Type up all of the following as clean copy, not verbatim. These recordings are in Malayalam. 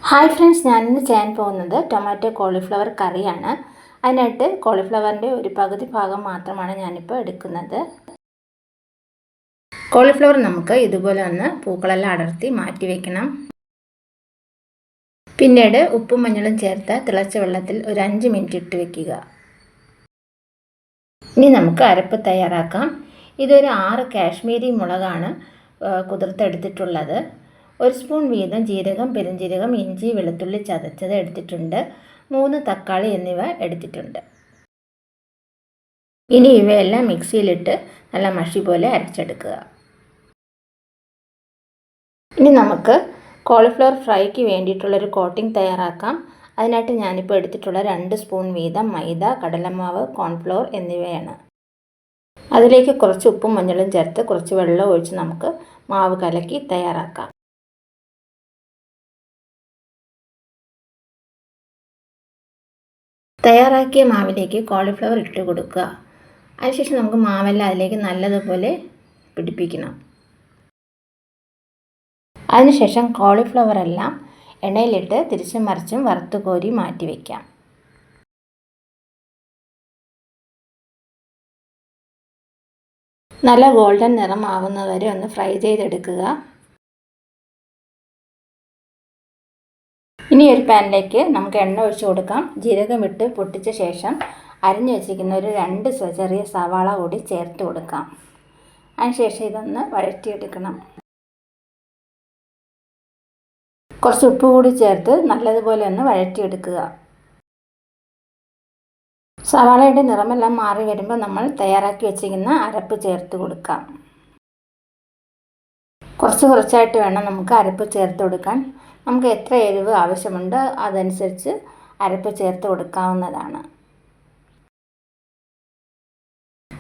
ഹായ് ഫ്രണ്ട്സ്, ഞാനിന്ന് ചെയ്യാൻ പോകുന്നത് ടൊമാറ്റോ കോളിഫ്ലവർ കറിയാണ്. അതിനായിട്ട് കോളിഫ്ലവറിൻ്റെ ഒരു പകുതി ഭാഗം മാത്രമാണ് ഞാനിപ്പോൾ എടുക്കുന്നത്. കോളിഫ്ലവർ നമുക്ക് ഇതുപോലെ ഒന്ന് പൂക്കളെല്ലാം അടർത്തി മാറ്റി വയ്ക്കണം. പിന്നീട് ഉപ്പും മഞ്ഞളും ചേർത്ത് തിളച്ച വെള്ളത്തിൽ ഒരു 5 മിനിറ്റ് ഇട്ട് വയ്ക്കുക. ഇനി നമുക്ക് അരപ്പ് തയ്യാറാക്കാം. ഇതൊരു 6 കാശ്മീരി മുളകാണ് കുതിർത്തെടുത്തിട്ടുള്ളത്. 1 സ്പൂൺ വീതം ജീരകം, പെരുംജീരകം, ഇഞ്ചി, വെളുത്തുള്ളി ചതച്ചത് എടുത്തിട്ടുണ്ട്. 3 തക്കാളി എന്നിവ എടുത്തിട്ടുണ്ട്. ഇനി ഇവയെല്ലാം മിക്സിയിലിട്ട് നല്ല മഷി പോലെ അരച്ചെടുക്കുക. ഇനി നമുക്ക് കോളിഫ്ലവർ ഫ്രൈക്ക് വേണ്ടിയിട്ടുള്ളൊരു കോട്ടിംഗ് തയ്യാറാക്കാം. അതിനായിട്ട് ഞാനിപ്പോൾ എടുത്തിട്ടുള്ള 2 സ്പൂൺ വീതം മൈദ, കടലമാവ്, കോൺഫ്ലവർ എന്നിവയാണ്. അതിലേക്ക് കുറച്ച് ഉപ്പും മഞ്ഞളും ചേർത്ത് കുറച്ച് വെള്ളം ഒഴിച്ച് നമുക്ക് മാവ് കലക്കി തയ്യാറാക്കാം. തയ്യാറാക്കിയ മാവിലേക്ക് കോളിഫ്ലവർ ഇട്ട് കൊടുക്കുക. അതിനുശേഷം നമുക്ക് മാവെല്ലാം അതിലേക്ക് നല്ലതുപോലെ പിടിപ്പിക്കണം. അതിനുശേഷം കോളിഫ്ലവർ എല്ലാം എണ്ണയിലിട്ട് തിരിച്ചും മറിച്ചും വറുത്ത് കോരി മാറ്റി വയ്ക്കാം. നല്ല ഗോൾഡൻ നിറമാവുന്നവരെ ഒന്ന് ഫ്രൈ ചെയ്തെടുക്കുക. ഇനി ഒരു പാനിലേക്ക് നമുക്ക് എണ്ണ ഒഴിച്ച് കൊടുക്കാം. ജീരകം ഇട്ട് പൊട്ടിച്ച ശേഷം അരിഞ്ഞു വെച്ചിരിക്കുന്ന ഒരു 2 ചെറിയ സവാള കൂടി ചേർത്ത് കൊടുക്കാം. അതിനുശേഷം ഇതൊന്ന് വഴറ്റിയെടുക്കണം. കുറച്ച് ഉപ്പ് കൂടി ചേർത്ത് നല്ലതുപോലെ ഒന്ന് വഴറ്റിയെടുക്കുക. സവാളയുടെ നിറമെല്ലാം മാറി വരുമ്പോൾ നമ്മൾ തയ്യാറാക്കി വെച്ചിരിക്കുന്ന അരപ്പ് ചേർത്ത് കൊടുക്കാം. കുറച്ചായിട്ട് വേണം നമുക്ക് അരപ്പ് ചേർത്ത് കൊടുക്കാൻ. നമുക്ക് എത്ര എരിവ് ആവശ്യമുണ്ട് അതനുസരിച്ച് അരപ്പ് ചേർത്ത് കൊടുക്കാവുന്നതാണ്.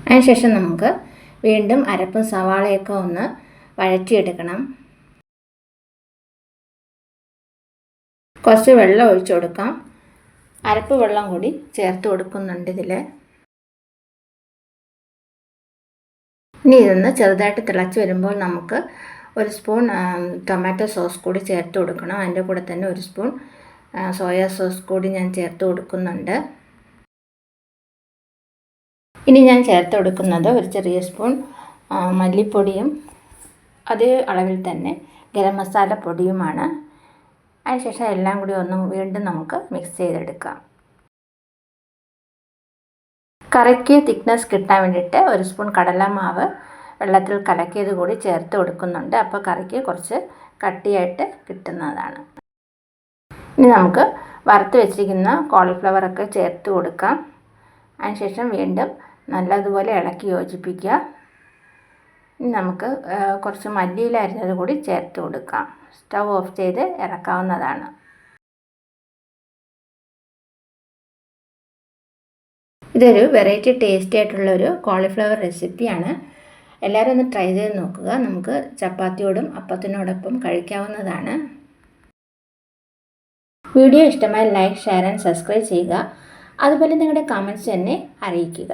അതിനുശേഷം നമുക്ക് വീണ്ടും അരപ്പും സവാളയൊക്കെ ഒന്ന് വഴറ്റിയെടുക്കണം. കുറച്ച് വെള്ളം ഒഴിച്ചു കൊടുക്കാം. അരപ്പ് വെള്ളം കൂടി ചേർത്ത് കൊടുക്കുന്നുണ്ട് ഇതിൽ. ഇനി ഇതൊന്ന് ചെറുതായിട്ട് തിളച്ച് വരുമ്പോൾ നമുക്ക് 1 സ്പൂൺ ടൊമാറ്റോ സോസ് കൂടി ചേർത്ത് കൊടുക്കണം. അതിൻ്റെ കൂടെ തന്നെ 1 സ്പൂൺ സോയാ സോസ് കൂടി ഞാൻ ചേർത്ത് കൊടുക്കുന്നുണ്ട്. ഇനി ഞാൻ ചേർത്ത് കൊടുക്കുന്നത് ഒരു ചെറിയ സ്പൂൺ മല്ലിപ്പൊടിയും അതേ അളവിൽ തന്നെ ഗരം മസാല പൊടിയുമാണ്. അതിനുശേഷം എല്ലാം കൂടി വീണ്ടും നമുക്ക് മിക്സ് ചെയ്തെടുക്കാം. കറിക്ക് തിക്നെസ് കിട്ടാൻ വേണ്ടിയിട്ട് 1 സ്പൂൺ കടലമാവ് വെള്ളത്തിൽ കലക്കിയത് കൂടി ചേർത്ത് കൊടുക്കുന്നുണ്ട്. അപ്പോൾ കറിക്ക് കുറച്ച് കട്ടിയായിട്ട് കിട്ടുന്നതാണ്. ഇനി നമുക്ക് വറുത്ത് വെച്ചിരിക്കുന്ന കോളിഫ്ലവറൊക്കെ ചേർത്ത് കൊടുക്കാം. അതിനുശേഷം വീണ്ടും നല്ലതുപോലെ ഇളക്കി യോജിപ്പിക്കുക. ഇനി നമുക്ക് കുറച്ച് മല്ലിയില അരിഞ്ഞത് കൂടി ചേർത്ത് കൊടുക്കാം. സ്റ്റൗ ഓഫ് ചെയ്ത് ഇറക്കാവുന്നതാണ്. ഇതൊരു വെറൈറ്റി ടേസ്റ്റി ആയിട്ടുള്ളൊരു കോളിഫ്ലവർ റെസിപ്പിയാണ്. എല്ലാവരും ഒന്ന് ട്രൈ ചെയ്ത് നോക്കുക. നമുക്ക് ചപ്പാത്തിയോടും അപ്പത്തിനോടൊപ്പം കഴിക്കാവുന്നതാണ്. വീഡിയോ ഇഷ്ടമായി ലൈക്ക്, ഷെയർ ആൻഡ് സബ്സ്ക്രൈബ് ചെയ്യുക. അതുപോലെ നിങ്ങളുടെ കമൻറ്റ്സ് എന്നെ അറിയിക്കുക.